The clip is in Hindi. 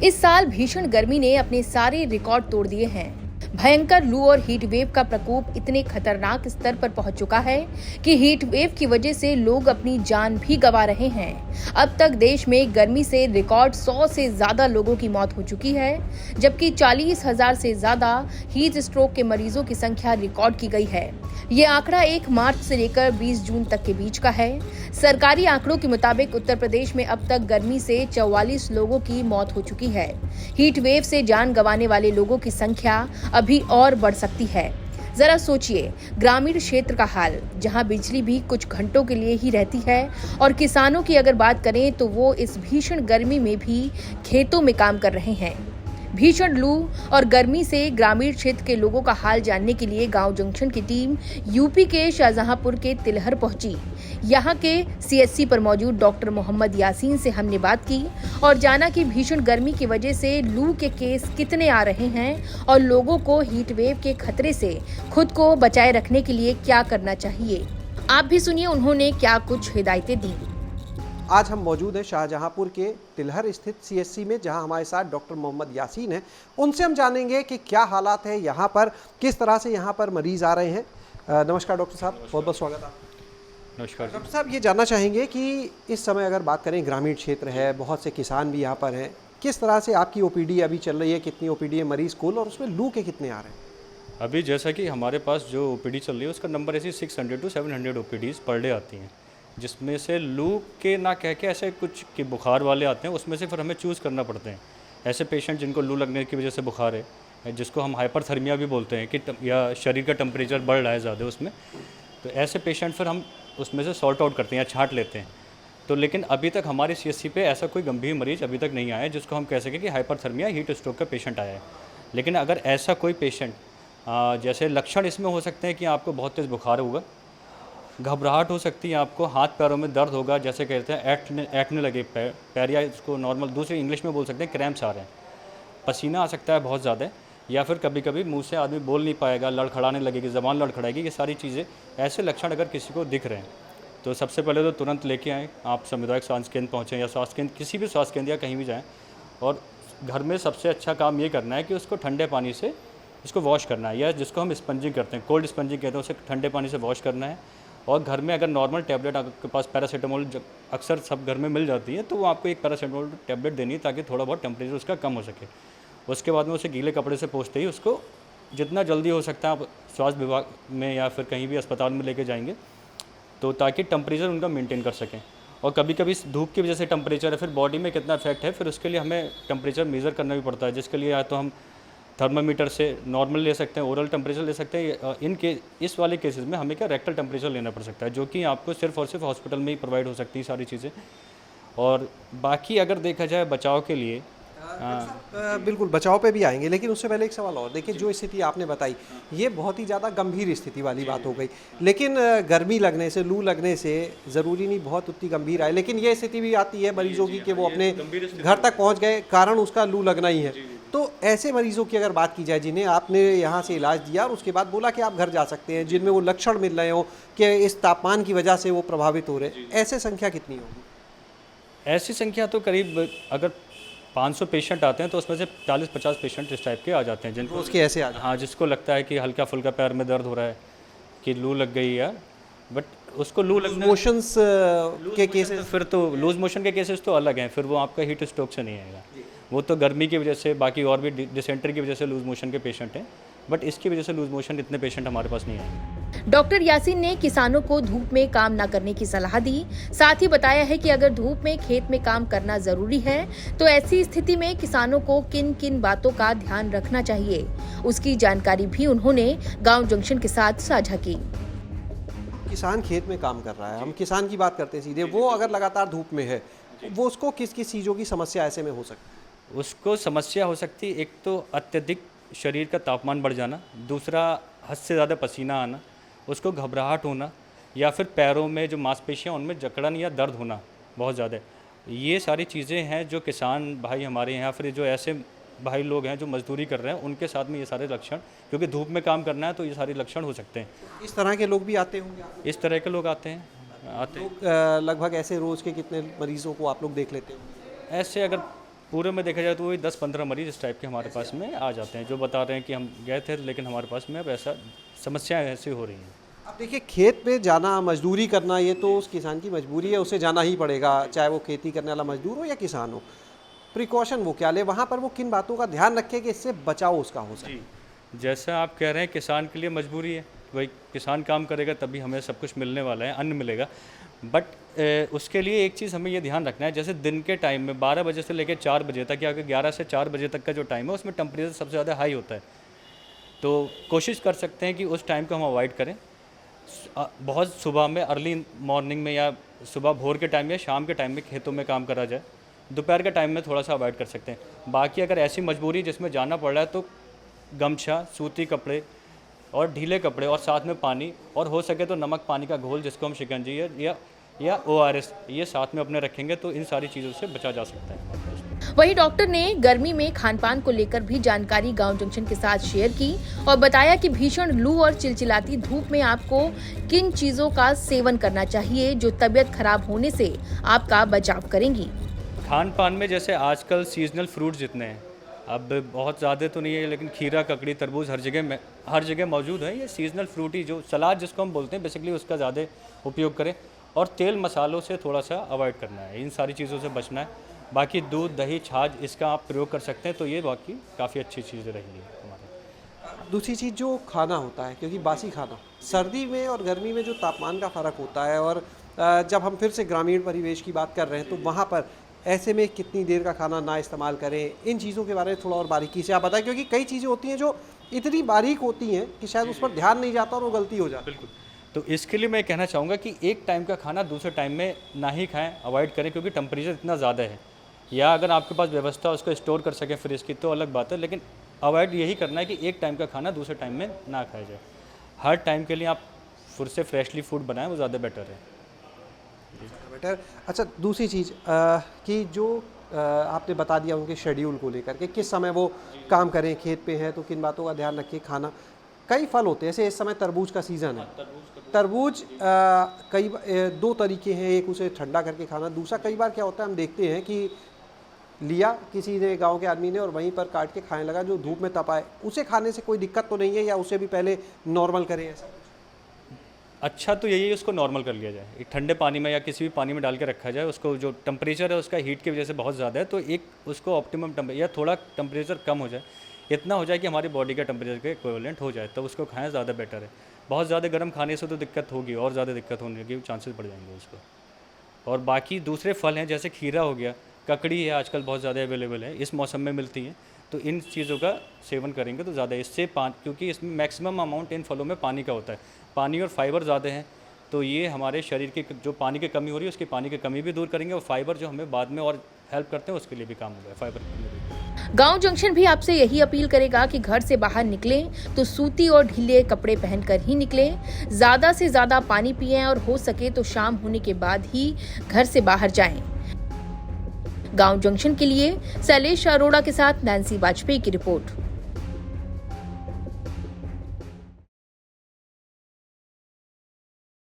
इस साल भीषण गर्मी ने अपने सारे रिकॉर्ड तोड़ दिए हैं। भयंकर लू और हीट वेव का प्रकोप इतने खतरनाक स्तर पर पहुंच चुका है कि हीट वेव की वजह से लोग अपनी जान भी गंवा रहे हैं। अब तक देश में गर्मी से रिकॉर्ड 100 से ज्यादा लोगों की मौत हो चुकी है, जबकि 40,000 से ज्यादा हीट स्ट्रोक के मरीजों की संख्या रिकॉर्ड की गई है। ये आंकड़ा 1 मार्च से लेकर 20 जून तक के बीच का है। सरकारी आंकड़ों के मुताबिक उत्तर प्रदेश में अब तक गर्मी से 44 लोगों की मौत हो चुकी है। हीट वेव से जान गंवाने वाले लोगों की संख्या अभी और बढ़ सकती है। जरा सोचिए ग्रामीण क्षेत्र का हाल, जहां बिजली भी कुछ घंटों के लिए ही रहती है और किसानों की अगर बात करें तो वो इस भीषण गर्मी में भी खेतों में काम कर रहे हैं। भीषण लू और गर्मी से ग्रामीण क्षेत्र के लोगों का हाल जानने के लिए गांव जंक्शन की टीम यूपी के शाहजहांपुर के तिलहर पहुंची। यहां के सीएचसी पर मौजूद डॉक्टर मोहम्मद यासीन से हमने बात की और जाना कि भीषण गर्मी की वजह से लू के केस कितने आ रहे हैं और लोगों को हीट वेव के खतरे से खुद को बचाए रखने के लिए क्या करना चाहिए। आप भी सुनिए उन्होंने क्या कुछ हिदायतें दी। आज हम मौजूद हैं शाहजहांपुर के तिलहर स्थित सीएचसी में, जहां हमारे साथ डॉक्टर मोहम्मद यासीन हैं। उनसे हम जानेंगे कि क्या हालात है यहाँ पर, किस तरह से यहाँ पर मरीज आ रहे हैं। नमस्कार डॉक्टर साहब, बहुत बहुत स्वागत है। नमस्कार डॉक्टर साहब, ये जानना चाहेंगे कि इस समय अगर बात करें, ग्रामीण क्षेत्र है, बहुत से किसान भी यहाँ पर हैं, किस तरह से आपकी ओपीडी अभी चल रही है, कितनी ओपीडी है मरीज कुल, और उसमें लू के कितने आ रहे हैं? अभी जैसा कि हमारे पास जो ओपीडी चल रही है उसका नंबर ऐसी 600 to 700 ओपीडीज़ पर डे आती हैं, जिसमें से लू के ना कह के ऐसे कुछ कि बुखार वाले आते हैं, उसमें से फिर हमें चूज़ करना पड़ते हैं। ऐसे पेशेंट जिनको लू लगने की वजह से बुखार है, जिसको हम हाइपरथर्मिया भी बोलते हैं कि या शरीर का टेम्परेचर बढ़ रहा है ज़्यादा उसमें, तो ऐसे पेशेंट फिर हम उसमें से सॉर्ट आउट करते हैं या छांट लेते हैं। तो लेकिन अभी तक हमारे सीएचसी पे ऐसा कोई गंभीर मरीज़ अभी तक नहीं आया है जिसको हम कह सकें कि हाइपरथर्मिया हीट स्ट्रोक का पेशेंट आया है। लेकिन अगर ऐसा कोई पेशेंट, जैसे लक्षण इसमें हो सकते हैं कि आपको बहुत तेज़ बुखार होगा, घबराहट हो सकती है, आपको हाथ पैरों में दर्द होगा, जैसे कहते हैं ऐंठने लगे पैर या इसको नॉर्मल दूसरे इंग्लिश में बोल सकते हैं क्रैम्प्स आ रहे हैं, पसीना आ सकता है बहुत ज़्यादा, या फिर कभी कभी मुंह से आदमी बोल नहीं पाएगा, लड़खड़ाने लगेगी, ज़बान लड़खड़ाएगी। ये सारी चीज़ें, ऐसे लक्षण अगर किसी को दिख रहे हैं तो सबसे पहले तो तुरंत लेके आएँ, आप सामुदायिक स्वास्थ्य केंद्र पहुँचें या स्वास्थ्य केंद्र, किसी भी स्वास्थ्य केंद्र या कहीं भी जाएँ। और घर में सबसे अच्छा काम ये करना है कि उसको ठंडे पानी से उसको वॉश करना है, या जिसको हम स्पंजिंग करते हैं, कोल्ड स्पंजिंग कहते हैं, उसे ठंडे पानी से वॉश करना है। और घर में अगर नॉर्मल टैबलेट आपके पास पैरासीटामोल अक्सर सब घर में मिल जाती है, तो वो आपको एक पैरासीटामोल टैबलेट देनी है ताकि थोड़ा बहुत टेम्परेचर उसका कम हो सके। उसके बाद में उसे गीले कपड़े से पोंछते ही उसको जितना जल्दी हो सकता है आप स्वास्थ्य विभाग में या फिर कहीं भी अस्पताल में लेके जाएंगे, तो ताकि टेम्परेचर उनका मेंटेन कर सकें। और कभी कभी धूप की वजह से टेम्परेचर है, फिर बॉडी में कितना इफेक्ट है, फिर उसके लिए हमें टेम्परेचर मेज़र करना भी पड़ता है, जिसके लिए या तो हम थर्मामीटर से नॉर्मल ले सकते हैं, ओरल टेम्परेचर ले सकते हैं। इस वाले केसेस में हमें क्या रेक्टल टेम्परेचर लेना पड़ सकता है, जो कि आपको सिर्फ और सिर्फ हॉस्पिटल में ही प्रोवाइड हो सकती है सारी चीज़ें। और बाकी अगर देखा जाए बचाव के लिए, बिल्कुल बचाव पे भी आएंगे, लेकिन उससे पहले एक सवाल और। देखिए, जो स्थिति आपने बताई ये बहुत ही ज़्यादा गंभीर स्थिति वाली बात हो गई, लेकिन गर्मी लगने से, लू लगने से ज़रूरी नहीं बहुत उतनी गंभीर आए, लेकिन ये स्थिति भी आती है मरीजों की कि वो अपने घर तक पहुंच गए, कारण उसका लू लगना ही है। तो ऐसे मरीजों की अगर बात की जाए जिन्हें आपने यहाँ से इलाज दिया और उसके बाद बोला कि आप घर जा सकते हैं, जिनमें वो लक्षण मिल रहे हो कि इस तापमान की वजह से वो प्रभावित हो रहे, ऐसे संख्या कितनी होगी? ऐसी संख्या तो करीब अगर 500 पेशेंट आते हैं तो उसमें से 40-50 पेशेंट इस टाइप के आ जाते हैं, जिनको उसके ऐसे आ, हाँ, जिसको लगता है कि हल्का फुल्का पैर में दर्द हो रहा है, कि लू लग गई है, बट उसको लू लगने मोशंस के केसेस, फिर तो लूज मोशन के केसेस तो अलग हैं, फिर वो आपका हीट स्ट्रोक से नहीं आएगा, वो तो गर्मी की वजह से, बाकी और भी डिसेंट्री की वजह से लूज मोशन के पेशेंट हैं, बट इसकी वजह से लूज मोशन इतने पेशेंट हमारे पास नहीं आए। डॉक्टर यासीन ने किसानों को धूप में काम न करने की सलाह दी। साथ ही बताया है कि अगर धूप में खेत में काम करना जरूरी है तो ऐसी स्थिति में किसानों को किन किन बातों का ध्यान रखना चाहिए, उसकी जानकारी भी उन्होंने गांव जंक्शन के साथ साझा की। किसान खेत में काम कर रहा है, हम किसान की बात करते हैं सीधे, वो अगर लगातार धूप में है, वो उसको किस किस चीज़ों की समस्या ऐसे में हो सकती है? उसको समस्या हो सकती है, एक तो अत्यधिक शरीर का तापमान बढ़ जाना, दूसरा हद से ज़्यादा पसीना आना, उसको घबराहट होना, या फिर पैरों में जो मांसपेशियां उनमें जकड़न या दर्द होना बहुत ज़्यादा। ये सारी चीज़ें हैं जो किसान भाई हमारे यहाँ, फिर जो ऐसे भाई लोग हैं जो मजदूरी कर रहे हैं, उनके साथ में ये सारे लक्षण, क्योंकि धूप में काम करना है तो ये सारे लक्षण हो सकते हैं। इस तरह के लोग भी आते होंगे? इस तरह के लोग आते हैं। लगभग ऐसे रोज़ के कितने मरीजों को आप लोग देख लेते हो? ऐसे अगर पूरे में देखा जाए तो वही 10-15 मरीज इस टाइप के हमारे पास में आ जाते हैं, जो बता रहे हैं कि हम गए थे लेकिन हमारे पास में अब ऐसा समस्याएं ऐसी हो रही हैं। अब देखिए खेत पे जाना, मजदूरी करना, ये तो उस किसान की मजबूरी है, उसे जाना ही पड़ेगा, चाहे वो खेती करने वाला मजदूर हो या किसान हो। प्रिकॉशन वो क्या ले, वहाँ पर वो किन बातों का ध्यान रखे कि इससे बचाव उसका हो सके? जैसा आप कह रहे हैं किसान के लिए मजबूरी है, भाई किसान काम करेगा तभी हमें सब कुछ मिलने वाला है, अन्न मिलेगा। बट उसके लिए एक चीज़ हमें ये ध्यान रखना है, जैसे दिन के टाइम में 12 बजे से लेकर 4 बजे तक या 11 से 4 बजे तक का जो टाइम है उसमें टेम्परेचर सबसे ज़्यादा हाई होता है। तो कोशिश कर सकते हैं कि उस टाइम को हम अवॉइड करें। बहुत सुबह में, अर्ली मॉर्निंग में या सुबह भोर के टाइम या शाम के टाइम में खेतों में काम करा जाए। दोपहर के टाइम में थोड़ा सा अवॉइड कर सकते हैं। बाकी अगर ऐसी मजबूरी जिसमें जाना पड़ रहा है तो गमछा, सूती कपड़े और ढीले कपड़े और साथ में पानी, और हो सके तो नमक पानी का घोल जिसको हम शिकंजी या ORS ये साथ में अपने रखेंगे तो इन सारी चीज़ों से बचा जा सकता है। वहीं डॉक्टर ने गर्मी में खान-पान को लेकर भी जानकारी गांव जंक्शन के साथ शेयर की और बताया कि भीषण लू और चिलचिलाती धूप में आपको किन चीजों का सेवन करना चाहिए जो तबीयत खराब होने से आपका बचाव करेंगी। खान पान में जैसे आजकल सीजनल फ्रूट जितने हैं, अब बहुत ज़्यादा तो नहीं है लेकिन खीरा, ककड़ी, तरबूज हर जगह मौजूद है। ये सीजनल फ्रूट ही, जो सलाद जिसको हम बोलते हैं बेसिकली, उसका ज़्यादा उपयोग करें और तेल मसालों से थोड़ा सा अवॉइड करना है, इन सारी चीज़ों से बचना है। बाकी दूध, दही, छाछ इसका आप प्रयोग कर सकते हैं, तो ये बाकी काफ़ी अच्छी चीज़ें रहेंगी हमारे। दूसरी चीज़ जो खाना होता है, क्योंकि बासी खाना, सर्दी में और गर्मी में जो तापमान का फ़र्क होता है, और जब हम फिर से ग्रामीण परिवेश की बात कर रहे हैं तो वहाँ पर ऐसे में कितनी देर का खाना ना इस्तेमाल करें, इन चीज़ों के बारे में थोड़ा और बारीकी से आप बताएं, क्योंकि कई चीज़ें होती हैं जो इतनी बारीक होती हैं कि शायद उस पर ध्यान नहीं जाता और वो गलती हो जाती है। बिल्कुल। तो इसके लिए मैं कहना चाहूँगा कि एक टाइम का खाना दूसरे टाइम में ना ही खाएं, अवॉइड करें, क्योंकि टेम्परेचर इतना ज़्यादा है। या अगर आपके पास व्यवस्था उसको स्टोर कर सकें फ्रिज की तो अलग बात है, लेकिन अवॉइड यही करना है कि एक टाइम का खाना दूसरे टाइम में ना खाया जाए। हर टाइम के लिए आप फिर से फ्रेशली फूड बनाएं, वो ज़्यादा बेटर है। बेटर। अच्छा, दूसरी चीज़ कि जो आपने बता दिया उनके शेड्यूल को लेकर के, किस समय वो काम करें, खेत पे हैं तो किन बातों का ध्यान रखें, खाना। कई फल होते हैं, जैसे इस समय तरबूज का सीज़न है। तरबूज दो तरीके हैं, एक उसे ठंडा करके खाना, दूसरा कई बार क्या होता है हम देखते हैं कि लिया किसी ने, गांव के आदमी ने, और वहीं पर काट के खाने लगा, जो धूप में तपाए, उसे खाने से कोई दिक्कत तो नहीं है, या उसे भी पहले नॉर्मल करें ऐसा? अच्छा तो यही है, उसको नॉर्मल कर लिया जाए, एक ठंडे पानी में या किसी भी पानी में डाल के रखा जाए। उसको जो टेम्परेचर है उसका हीट की वजह से बहुत ज़्यादा है, तो एक उसको ऑप्टिमम टेम्परेचर या थोड़ा टेम्परेचर कम हो जाए, इतना हो जाए कि हमारी बॉडी का टेम्परेचर के इक्विवेलेंट हो जाए, तब उसको खाएं, ज़्यादा बेटर है। बहुत ज़्यादा गर्म खाने से तो दिक्कत होगी, और ज़्यादा दिक्कत होने के चांसेस बढ़ जाएंगे उसको। और बाकी दूसरे फल हैं, जैसे खीरा हो गया, ककड़ी है, आजकल बहुत ज़्यादा अवेलेबल है, इस मौसम में मिलती हैं, तो इन चीज़ों का सेवन करेंगे तो ज़्यादा इससे क्योंकि इसमें मैक्सिमम अमाउंट इन फलों में पानी का होता है, पानी और फाइबर ज़्यादा है, तो ये हमारे शरीर की जो पानी की कमी हो रही है उसकी पानी की कमी भी दूर करेंगे, और फाइबर जो हमें बाद में और हेल्प करते हैं उसके लिए भी काम होगा, फाइबर के लिए भी। गांव जंक्शन भी आपसे यही अपील करेगा कि घर से बाहर निकलें तो सूती और ढीले कपड़े पहनकर ही निकलें, ज्यादा से ज्यादा पानी पिएं और हो सके तो शाम होने के बाद ही घर से बाहर जाएं। गांव जंक्शन के लिए शैलेश अरोड़ा के साथ नैन्सी वाजपेयी की रिपोर्ट।